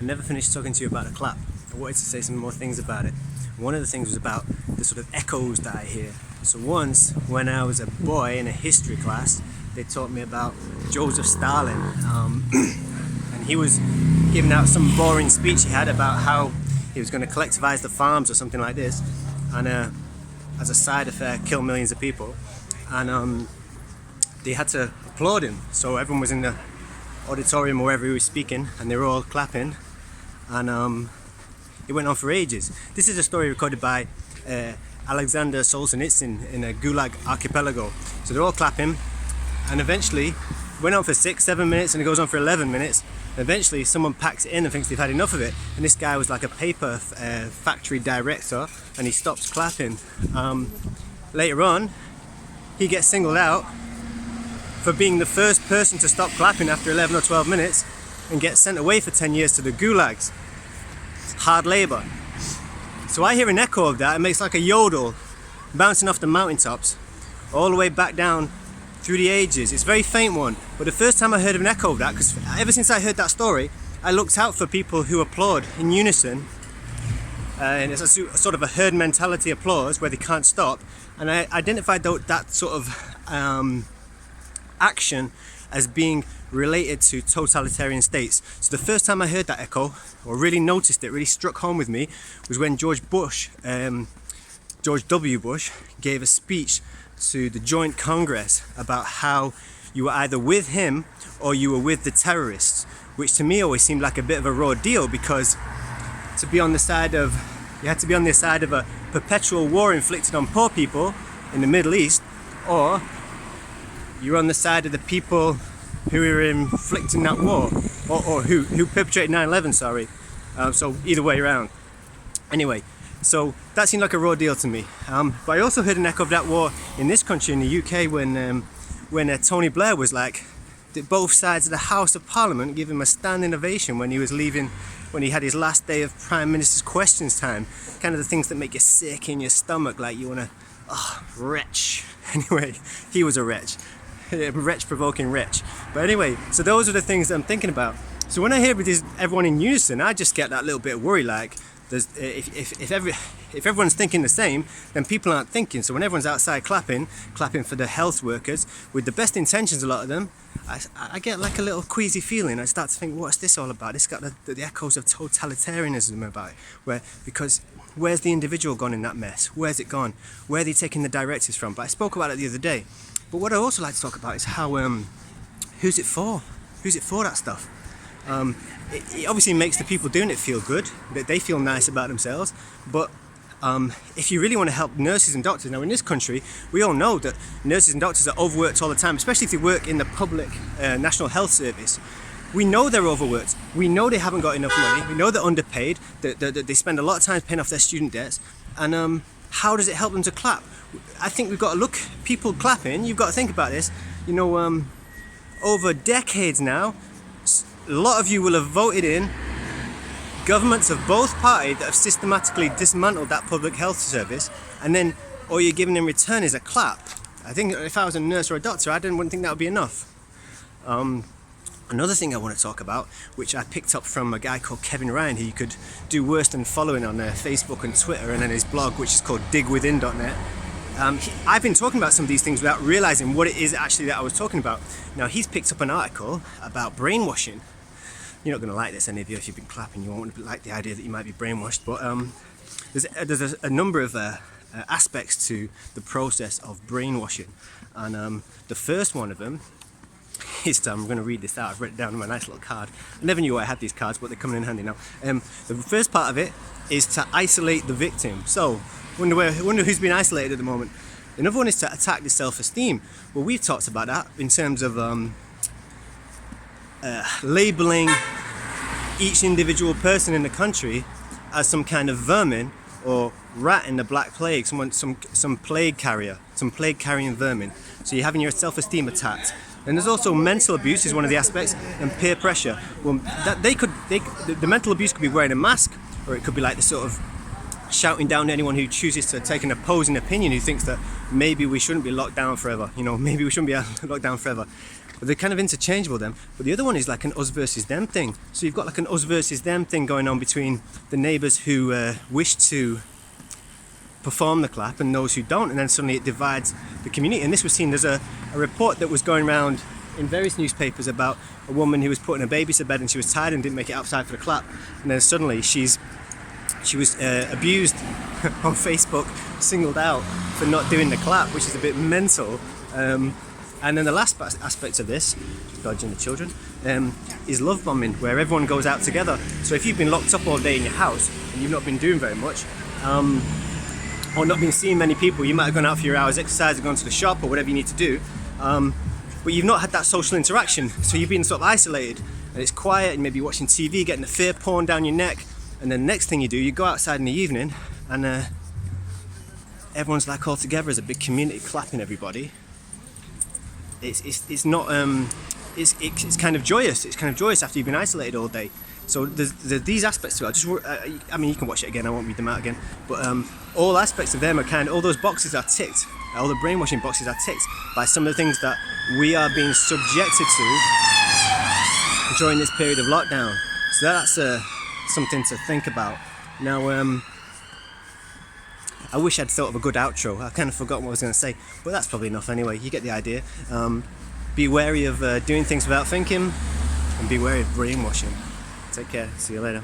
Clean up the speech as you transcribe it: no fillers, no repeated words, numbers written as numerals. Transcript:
I never finished talking to you about the clap. I wanted to say some more things about it. One of the things was about the sort of echoes that I hear. So once, when I was a boy in a history class, they taught me about Joseph Stalin, and he was giving out some boring speech he had about how he was going to collectivize the farms or something like this, and as a side affair, kill millions of people, and they had to applaud him. So everyone was in the auditorium or wherever he was speaking, and they were all clapping, and it went on for ages. This is a story recorded by Alexander Solzhenitsyn in a Gulag archipelago. So they're all clapping, and eventually it went on for 6-7 minutes, and it goes on for 11 minutes. Eventually someone packs it in and thinks they've had enough of it, and this guy was like a paper factory director, and he stops clapping. Later on he gets singled out for being the first person to stop clapping after 11 or 12 minutes and gets sent away for 10 years to the gulags. Hard labour. So I hear an echo of that. It makes like a yodel bouncing off the mountaintops all the way back down through the ages. It's a very faint one, but the first time I heard of an echo of that, because ever since I heard that story, I looked out for people who applaud in unison, and it's a sort of a herd mentality applause where they can't stop, and I identified that sort of action as being related to totalitarian states. So the first time I heard that echo, or really noticed it, really struck home with me, was when George W. Bush gave a speech to the Joint Congress about how you were either with him or you were with the terrorists, which to me always seemed like a bit of a raw deal, because you had to be on the side of a perpetual war inflicted on poor people in the Middle East, or you're on the side of the people who are inflicting that war, or who perpetrated 9/11, sorry. So either way around. Anyway, so that seemed like a raw deal to me. But I also heard an echo of that war in this country, in the UK, when Tony Blair was like, both sides of the House of Parliament give him a standing ovation when he was leaving, when he had his last day of Prime Minister's questions time. Kind of the things that make you sick in your stomach, like you want to, wretch. Anyway, he was a wretch. Provoking wretch. But anyway, so those are the things that I'm thinking about. So when I hear everyone in unison, I just get that little bit of worry, like if everyone's thinking the same, then people aren't thinking. So when everyone's outside clapping for the health workers with the best intentions, a lot of them, I get like a little queasy feeling. I start to think, what's this all about? It's got the echoes of totalitarianism about it, because where's the individual gone in that mess? Where's it gone? Where are they taking the directives from? But I spoke about it the other day. But what I also like to talk about is how, who's it for? Who's it for, that stuff? It obviously makes the people doing it feel good, that they feel nice about themselves. But if you really want to help nurses and doctors, now in this country, we all know that nurses and doctors are overworked all the time, especially if they work in the public National Health Service. We know they're overworked. We know they haven't got enough money. We know they're underpaid, that they spend a lot of time paying off their student debts. And how does it help them to clap? I think we've got to look, people clapping, you've got to think about this, over decades now, a lot of you will have voted in governments of both parties that have systematically dismantled that public health service, and then all you're giving in return is a clap. I think if I was a nurse or a doctor, wouldn't think that would be enough. Another thing I want to talk about, which I picked up from a guy called Kevin Ryan, who you could do worse than following on Facebook and Twitter, and then his blog, which is called digwithin.net. I've been talking about some of these things without realizing what it is actually that I was talking about. Now, he's picked up an article about brainwashing. You're not going to like this, any of you. If you've been clapping, you won't like the idea that you might be brainwashed. But there's a number of aspects to the process of brainwashing. And the first one of them is, I'm going to read this out. I've written it down on my nice little card. I never knew I had these cards, but they're coming in handy now. The first part of it is to isolate the victim. So, wonder who's been isolated at the moment. Another one is to attack the self-esteem. Well, we've talked about that in terms of labeling each individual person in the country as some kind of vermin or rat in the Black Plague, some plague carrier, some plague carrying vermin. So you're having your self-esteem attacked. And there's also mental abuse is one of the aspects, and peer pressure. Well, the mental abuse could be wearing a mask, or it could be like the sort of shouting down to anyone who chooses to take an opposing opinion, who thinks that maybe we shouldn't be locked down forever. Maybe we shouldn't be locked down forever. But they're kind of interchangeable then. But the other one is like an us versus them thing. So you've got like an us versus them thing going on between the neighbours who wish to perform the clap and those who don't, and then suddenly it divides the community. And this was seen, there's a report that was going around in various newspapers about a woman who was putting a baby to bed and she was tired and didn't make it outside for the clap, and then suddenly she was abused on Facebook, singled out for not doing the clap, which is a bit mental. And then the last aspect of this, dodging the children, is love bombing, where everyone goes out together. So if you've been locked up all day in your house and you've not been doing very much, or not been seeing many people, you might have gone out for your hours exercise or gone to the shop or whatever you need to do, but you've not had that social interaction, so you've been sort of isolated, and it's quiet, and maybe you're watching TV, getting the fear porn down your neck, and then the next thing you do, you go outside in the evening, and everyone's like all together as a big community clapping everybody. It's not it's kind of joyous. It's kind of joyous after you've been isolated all day. So there's these aspects to it. I mean, you can watch it again. I won't read them out again. But all aspects of them are all those boxes are ticked. All the brainwashing boxes are ticked by some of the things that we are being subjected to during this period of lockdown. So that's something to think about. Now, I wish I'd thought of a good outro. I kind of forgot what I was going to say, but that's probably enough anyway. You get the idea. Be wary of doing things without thinking, and be wary of brainwashing. Take care. See you later.